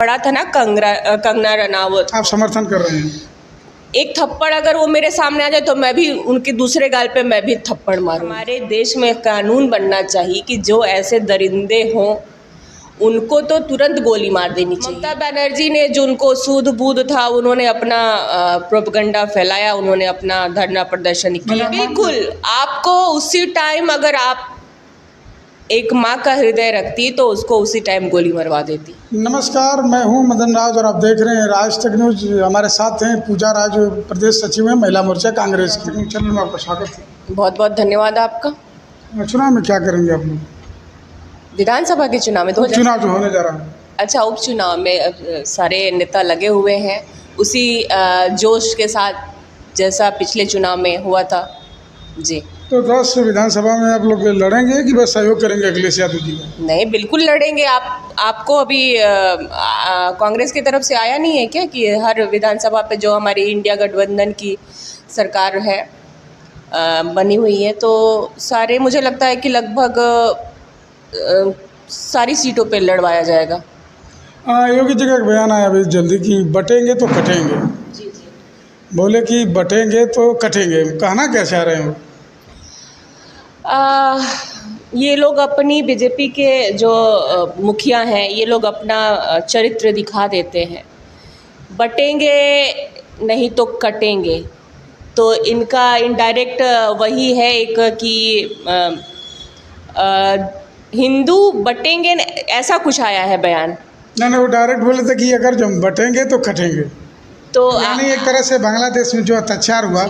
पड़ा था ना कंगना रनावत, आप समर्थन कर रहे हैं? एक थप्पड़ अगर वो मेरे सामने आ जाए तो मैं भी उनके दूसरे गाल पे मैं भी थप्पड़ मारूं। हमारे देश में कानून बनना चाहिए कि जो ऐसे दरिंदे हों उनको तो तुरंत गोली मार देनी चाहिए। ममता बनर्जी ने जो उनको सूद बूद था उन्होंने अपना प्रोपेगेंडा फैलाया, उन्होंने अपना धरना प्रदर्शन किया। बिल्कुल, आपको उसी टाइम अगर आप एक माँ का हृदय रखती तो उसको उसी टाइम गोली मरवा देती। नमस्कार, मैं हूं मदन राज और आप देख रहे हैं राज तक न्यूज। हमारे साथ हैं पूजा राज, प्रदेश सचिव हैं महिला मोर्चा कांग्रेस की। चैनल में आपका स्वागत है। बहुत बहुत धन्यवाद आपका। चुनाव में क्या करेंगे आप लोग? विधानसभा के चुनाव में चुनाव जो होने जा रहा है, अच्छा, उपचुनाव में सारे नेता लगे हुए हैं उसी जोश के साथ जैसा पिछले चुनाव में हुआ था जी। तो 10 विधानसभा में आप लोग लड़ेंगे कि बस सहयोग करेंगे अखिलेश यादव जी का? नहीं, बिल्कुल लड़ेंगे। आपको अभी कांग्रेस की तरफ से आया नहीं है क्या कि हर विधानसभा पे जो हमारी इंडिया गठबंधन की सरकार है बनी हुई है, तो सारे मुझे लगता है कि लगभग सारी सीटों पे लड़वाया जाएगा। योगी जी का एक बयान आया अभी जल्दी कि बटेंगे तो कटेंगे। जी जी, बोले कि बटेंगे तो कटेंगे, कहना क्या चाह रहे हैं? ये लोग अपनी बीजेपी के जो मुखिया हैं ये लोग अपना चरित्र दिखा देते हैं। बटेंगे नहीं तो कटेंगे, तो इनका इनडायरेक्ट वही है एक कि हिंदू बटेंगे, ऐसा कुछ आया है बयान। नहीं, वो डायरेक्ट बोले थे कि अगर जब बटेंगे तो कटेंगे, तो यानी एक तरह से बांग्लादेश में जो अत्याचार हुआ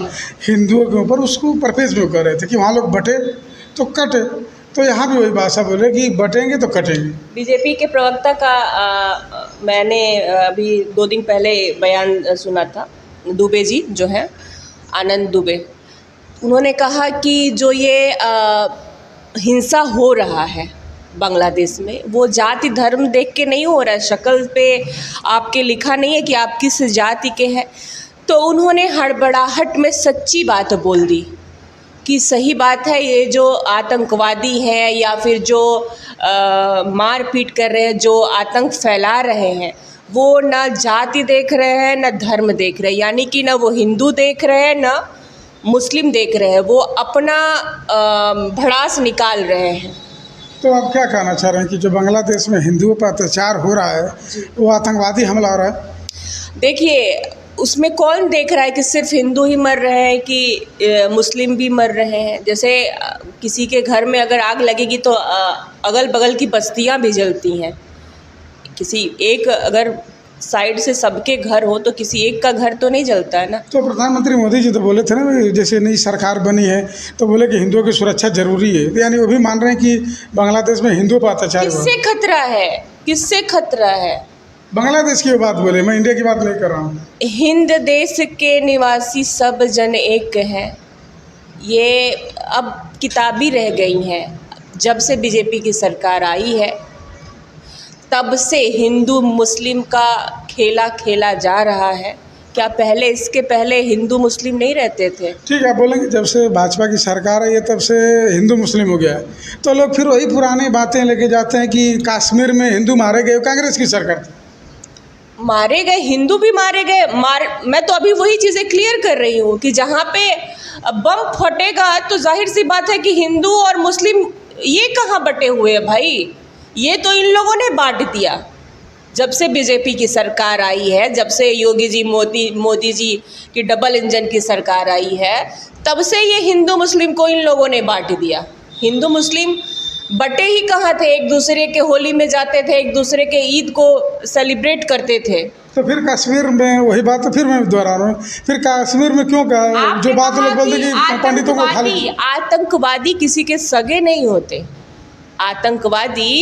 हिंदुओं के ऊपर उसको परफेस में कर रहे थे कि वहाँ लोग बटे तो कटे। तो यहाँ भी वही भाषा बोले कि बटेंगे तो कटेंगे। बीजेपी के प्रवक्ता का मैंने अभी 2 दिन पहले बयान सुना था, दुबे जी जो हैं, आनंद दुबे, उन्होंने कहा कि जो ये हिंसा हो रहा है बांग्लादेश में वो जाति धर्म देख के नहीं हो रहा है, शक्ल पे आपके लिखा नहीं है कि आप किस जाति के हैं। तो उन्होंने हड़बड़ाहट में सच्ची बात बोल दी कि सही बात है, ये जो आतंकवादी हैं या फिर जो मार पीट कर रहे हैं, जो आतंक फैला रहे हैं, वो ना जाति देख रहे हैं ना धर्म देख रहे हैं, यानी कि ना वो हिंदू देख रहे हैं ना मुस्लिम देख रहे हैं, वो अपना भड़ास निकाल रहे हैं। तो आप क्या कहना चाह रहे हैं कि जो बांग्लादेश में हिंदुओं पर अत्याचार हो रहा है वो आतंकवादी हमला हो रहा है? देखिए, उसमें कौन देख रहा है कि सिर्फ हिंदू ही मर रहे हैं कि मुस्लिम भी मर रहे हैं। जैसे किसी के घर में अगर आग लगेगी तो अगल बगल की बस्तियां भी जलती हैं। किसी एक अगर साइड से सबके घर हो तो किसी एक का घर तो नहीं जलता है ना। तो प्रधानमंत्री मोदी जी तो बोले थे ना, जैसे नई सरकार बनी है तो बोले कि हिंदुओं की सुरक्षा जरूरी है, तो यानी वो भी मान रहे हैं कि बांग्लादेश में हिंदुओं पर अत्याचार हुआ। किससे खतरा है? किससे खतरा है? बांग्लादेश की बात बोले, मैं इंडिया की बात नहीं कर रहा हूँ। हिंद देश के निवासी सब जन एक हैं, ये अब किताबी रह गई हैं। जब से बीजेपी की सरकार आई है तब से हिंदू मुस्लिम का खेला खेला जा रहा है। क्या पहले, इसके पहले हिंदू मुस्लिम नहीं रहते थे? ठीक है, बोलेंगे जब से भाजपा की सरकार आई है तब से हिंदू मुस्लिम हो गया है, तो लोग फिर वही पुरानी बातें लेके जाते हैं कि कश्मीर में हिंदू मारे गए, कांग्रेस की सरकार थी। मारे गए, हिंदू भी मारे गए। मैं तो अभी वही चीज़ें क्लियर कर रही हूँ कि जहाँ पे बम फटेगा तो जाहिर सी बात है कि हिंदू और मुस्लिम ये कहाँ बटे हुए हैं भाई? ये तो इन लोगों ने बांट दिया। जब से बीजेपी की सरकार आई है, जब से योगी जी मोदी जी की डबल इंजन की सरकार आई है, तब से ये हिंदू मुस्लिम को इन लोगों ने बांट दिया। हिंदू मुस्लिम बटे ही कहाँ थे? एक दूसरे के होली में जाते थे, एक दूसरे के ईद को सेलिब्रेट करते थे। तो फिर कश्मीर में वही बात, तो फिर मैं दोहरा रहा हूँ, फिर कश्मीर में क्यों कहा जो बात लोग बोलते कि पंडितों को खाली। आतंकवादी किसी के सगे नहीं होते। आतंकवादी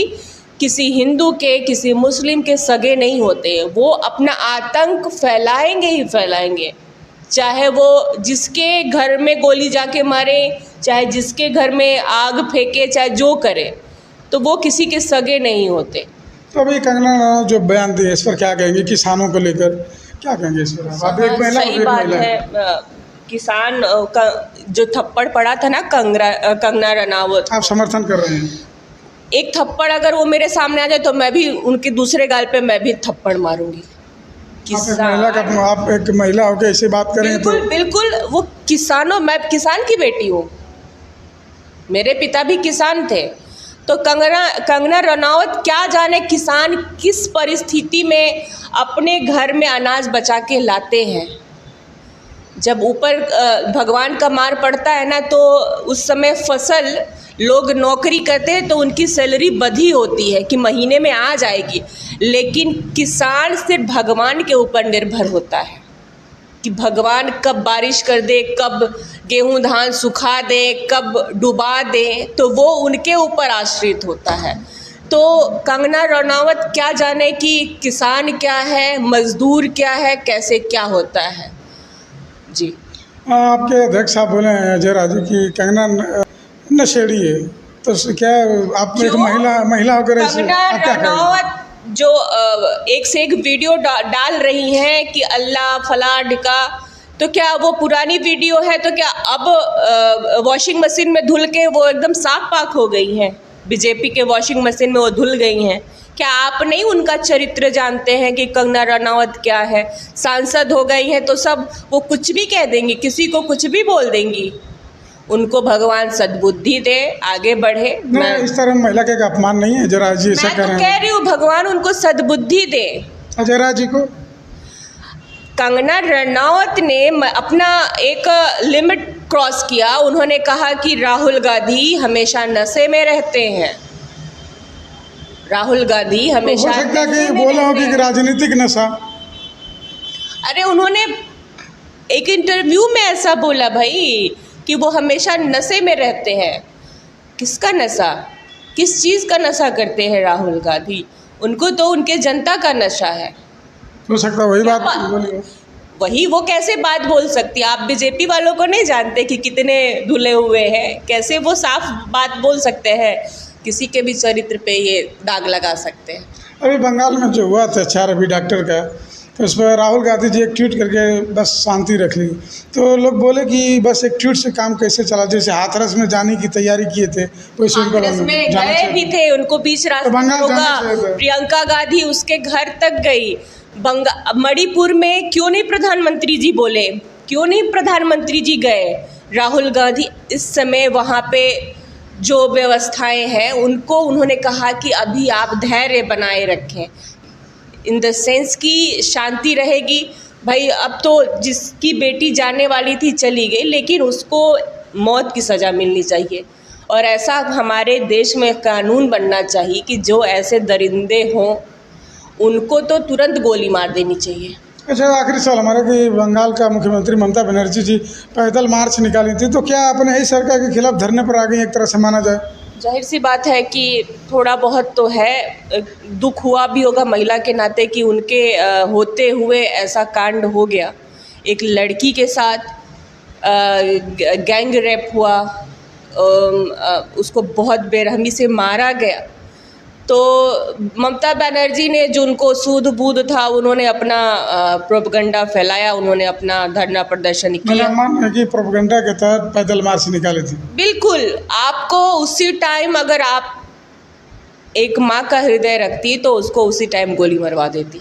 किसी हिंदू के, किसी मुस्लिम के सगे नहीं होते। वो अपना आतंक फैलाएंगे ही फैलाएंगे, चाहे वो जिसके घर में गोली जाके मारे, चाहे जिसके घर में आग फेंके, चाहे जो करे, तो वो किसी के सगे नहीं होते। तो अभी कंगना जो बयान दिए इस पर क्या कहेंगे? किसानों को लेकर क्या कहेंगे इस पर? आप एक महिला, सही बात है। किसान का जो थप्पड़ पड़ा था ना कंगना रनावत, आप समर्थन कर रहे हैं? एक थप्पड़ अगर वो मेरे सामने आ जाए तो मैं भी उनके दूसरे गाल पे मैं भी थप्पड़ मारूंगी। आप एक महिला होकर ऐसे बात करें बिल्कुल तो बिल्कुल, वो किसानों, मैं किसान की बेटी हूँ, मेरे पिता भी किसान थे। तो कंगना रनौत क्या जाने किसान किस परिस्थिति में अपने घर में अनाज बचा के लाते हैं। जब ऊपर भगवान का मार पड़ता है ना, तो उस समय फसल लोग नौकरी करते हैं तो उनकी सैलरी बधी होती है कि महीने में आ जाएगी, लेकिन किसान सिर्फ भगवान के ऊपर निर्भर होता है कि भगवान कब बारिश कर दे, कब गेहूं धान सुखा दे, कब डुबा दे, तो वो उनके ऊपर आश्रित होता है। तो कंगना रनौत क्या जाने कि किसान क्या है, मजदूर क्या है, कैसे क्या होता है। जी, आपके अध्यक्ष साहब बोले हैं अजय राजू की कंगना नशेड़ी है, तो क्या आप एक महिला होकर कंगना रनौत जो एक से एक वीडियो डाल रही हैं कि अल्लाह फला ढिका, तो क्या वो पुरानी वीडियो है? तो क्या अब वॉशिंग मशीन में धुल के वो एकदम साफ पाक हो गई हैं? बीजेपी के वॉशिंग मशीन में वो धुल गई हैं? क्या आप नहीं उनका चरित्र जानते हैं कि कंगना रनौत क्या है? सांसद हो गई हैं तो सब वो कुछ भी कह देंगी, किसी को कुछ भी बोल देंगी। उनको भगवान सद्बुद्धि दे, आगे बढ़े। इस तरह महिला का अपमान नहीं है जरा जी, ऐसा कह रही हूँ भगवान उनको सद्बुद्धि दे। अजय जी को कंगना रनौत ने अपना एक लिमिट क्रॉस किया। उन्होंने कहा कि राहुल गांधी हमेशा नशे में रहते हैं। राहुल गांधी हमेशा हो सकता है कि बोला हो कि राजनीतिक नशा। अरे उन्होंने एक इंटरव्यू में ऐसा बोला भाई कि वो हमेशा नशे में रहते हैं। किसका नशा, किस चीज़ का नशा करते हैं राहुल गांधी? उनको तो उनके जनता का नशा है। हो सकता है वही बात वही वो कैसे बात बोल सकती है? आप बीजेपी वालों को नहीं जानते कि कितने धुले हुए हैं? कैसे वो साफ बात बोल सकते हैं? किसी के भी चरित्र पे ये दाग लगा सकते हैं। अभी बंगाल में जो हुआ था अत्याचार अभी डॉक्टर का, तो उस पर राहुल गांधी जी एक ट्वीट करके बस शांति रख ली। तो लोग बोले कि बस एक ट्वीट से काम कैसे चला, जैसे हाथरस में जाने की तैयारी किए थे वैसे उनको गए भी थे, उनको बीच रास्ते प्रियंका गांधी उसके घर तक गई। मणिपुर में क्यों नहीं प्रधानमंत्री जी बोले, क्यों नहीं प्रधानमंत्री जी गए? राहुल गांधी इस समय वहाँ पे जो व्यवस्थाएं हैं उनको उन्होंने कहा कि अभी आप धैर्य बनाए रखें, इन द सेंस कि शांति रहेगी। भाई अब तो जिसकी बेटी जाने वाली थी चली गई, लेकिन उसको मौत की सज़ा मिलनी चाहिए। और ऐसा हमारे देश में कानून बनना चाहिए कि जो ऐसे दरिंदे हों उनको तो तुरंत गोली मार देनी चाहिए। अच्छा, आखिरी सवाल हमारा कि बंगाल का मुख्यमंत्री ममता बनर्जी जी पैदल मार्च निकाली थी, तो क्या अपने ही सरकार के खिलाफ धरने पर आ गई, एक तरह से माना जाए? जाहिर सी बात है कि थोड़ा बहुत तो है, दुख हुआ भी होगा महिला के नाते कि उनके होते हुए ऐसा कांड हो गया। एक लड़की के साथ गैंग रेप हुआ, उसको बहुत बेरहमी से मारा गया। तो ममता बनर्जी ने जो उनको सूद बूद था उन्होंने अपना प्रोपगंडा फैलाया, उन्होंने अपना धरना प्रदर्शन किया। माना कि प्रोपगंडा के तहत पैदल मार्च निकाली थी। बिल्कुल, आपको उसी टाइम अगर आप एक माँ का हृदय रखती तो उसको उसी टाइम गोली मरवा देती।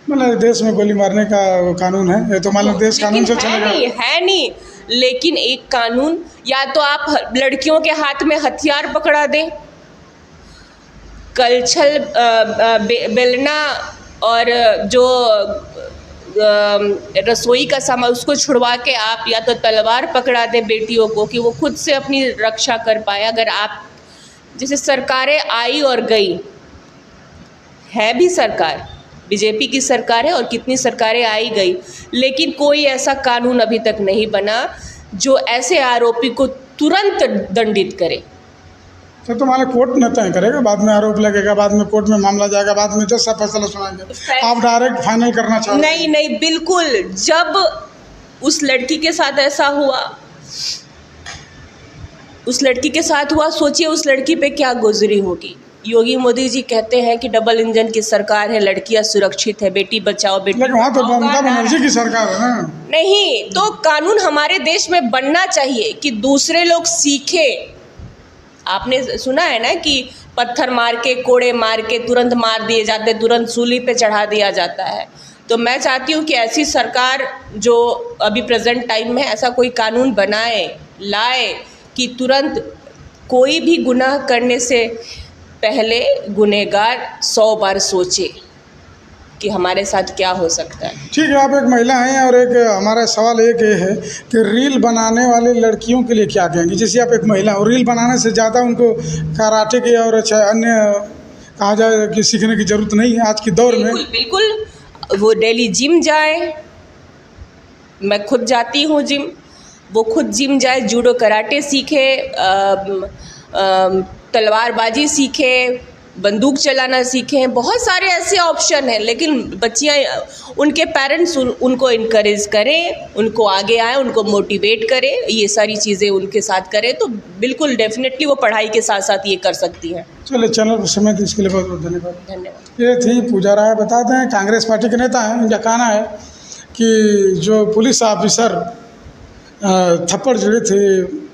मतलब देश में गोली मारने का कानून है, ये तो मान लो देश कानून से चलेगा। है नहीं, लेकिन एक कानून, या तो आप लड़कियों के हाथ में हथियार पकड़ा दें, कलछल बेलना और जो रसोई का सामान उसको छुड़वा के आप या तो तलवार पकड़ा दें बेटियों को कि वो खुद से अपनी रक्षा कर पाए। अगर आप जैसे सरकारें आई और गई, है भी सरकार, बीजेपी की सरकार है और कितनी सरकारें आई गई, लेकिन कोई ऐसा कानून अभी तक नहीं बना जो ऐसे आरोपी को तुरंत दंडित करे। तो तुम्हारे कोर्ट न तय करेगा, बाद में आरोप लगेगा, बाद में कोर्ट में मामला जाएगा, बाद में जज साहब फैसला सुनाएंगे, आप डायरेक्ट फाइनल करना चाहते? नहीं नहीं, बिल्कुल। जब उस लड़की के साथ ऐसा हुआ, उस लड़की के साथ हुआ, सोचिए उस लड़की पे क्या गुजरी होगी। योगी मोदी जी कहते हैं कि डबल इंजन की सरकार है, लड़कियां सुरक्षित है, बेटी बचाओ बेटी। लेकिन वहाँ तो ममता बनर्जी की सरकार है ना। नहीं, तो कानून हमारे देश में बनना चाहिए कि दूसरे लोग सीखें। आपने सुना है ना कि पत्थर मार के, कोड़े मार के तुरंत मार दिए जाते, तुरंत सूली पे चढ़ा दिया जाता है। तो मैं चाहती हूँ कि ऐसी सरकार जो अभी प्रेजेंट टाइम में ऐसा कोई कानून बनाए, लाए कि तुरंत कोई भी गुनाह करने से पहले गुनहगार 100 बार सोचे कि हमारे साथ क्या हो सकता है। ठीक है, आप एक महिला हैं और एक हमारा सवाल एक ये है कि रील बनाने वाले लड़कियों के लिए क्या कहेंगे? जैसे आप एक महिला हो, रील बनाने से ज़्यादा उनको कराटे के और अच्छा अन्य कहा जाए कि सीखने की ज़रूरत नहीं है आज के दौर में। बिल्कुल बिल्कुल, वो डेली जिम जाए, मैं खुद जाती हूँ जिम, वो खुद जिम जाए, जूडो कराटे सीखे, तलवारबाजी सीखे, बंदूक चलाना सीखें, बहुत सारे ऐसे ऑप्शन हैं। लेकिन बच्चियाँ, उनके पेरेंट्स उनको इनकरेज करें, उनको आगे आए, उनको मोटिवेट करें, ये सारी चीज़ें उनके साथ करें तो बिल्कुल डेफिनेटली वो पढ़ाई के साथ साथ ये कर सकती हैं। चलिए, चैनल पर समय इसके लिए बहुत बहुत धन्यवाद। धन्यवाद। ये थी पूजा राय। बताते हैं कांग्रेस पार्टी के नेता हैं, इनका कहना है कि जो पुलिस ऑफिसर थप्पड़ जड़े थे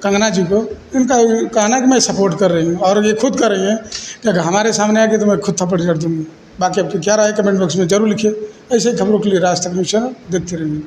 कंगना जी को, इनका कहना है कि मैं सपोर्ट कर रही हूँ और ये खुद कर रही हैं कि अगर हमारे सामने आएगी तो मैं खुद थप्पड़ जड़ दूँगी। बाकी आपकी क्या राय है कमेंट बॉक्स में जरूर लिखिए। ऐसे खबरों के लिए राज तक न्यूज़ चैनल देखते रहिए।